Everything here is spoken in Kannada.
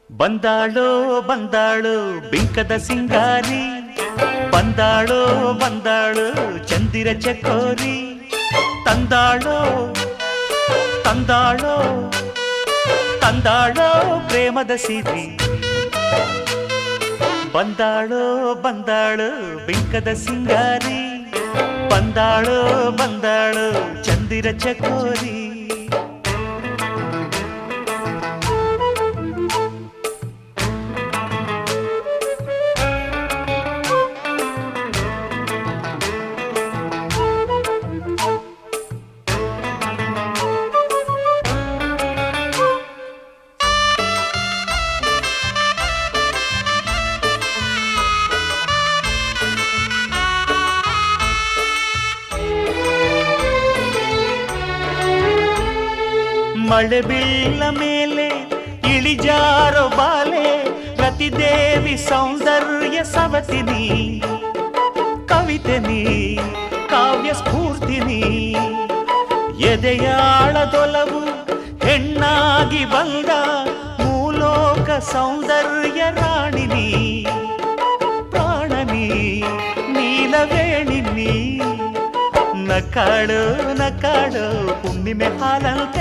ಬಂದಾಳೋ ಬಂದಾಳು ಬಿಂಕದ ಸಿಂಗಾರಿ, ಬಂದಾಳೋ ಬಂದಾಳು ಚಂದಿರ ಚಕೋರಿ, ತಂದಾಳೋ ತಂದಾಳೋ ತಂದಾಳೋ ಪ್ರೇಮದ ಸಿರಿ. ಬಂದಾಳೋ ಬಂದಾಳು ಬಿಂಕದ ಸಿಂಗಾರಿ, ಬಂದಾಳೋ ಬಂದಾಳು ಚಂದಿರ ಚಕೋರಿ. ಮಳೆ ಬೀಳ ಮೇಲೆ ಇಳಿಜಾರೋ ಬಾಲೆ, ರತಿದೇವಿ ಸೌಂದರ್ಯ ಸವತಿನಿ, ಕವಿತೆನಿ ಕಾವ್ಯ ಸ್ಫೂರ್ತಿನಿ, ಎದೆಯಾಳದೊಲವು ಹೆಣ್ಣಾಗಿ ಬಂದ ಮೂಲೋಕ ಸೌಂದರ್ಯ ರಾಣಿನಿ, ಪ್ರಾಣನಿ ನೀಲವೇಣಿನಿ, ನಕಾಳು ನಕಾಳು ಹುಣ್ಣಿಮೆ ಹಾಲಂತೆ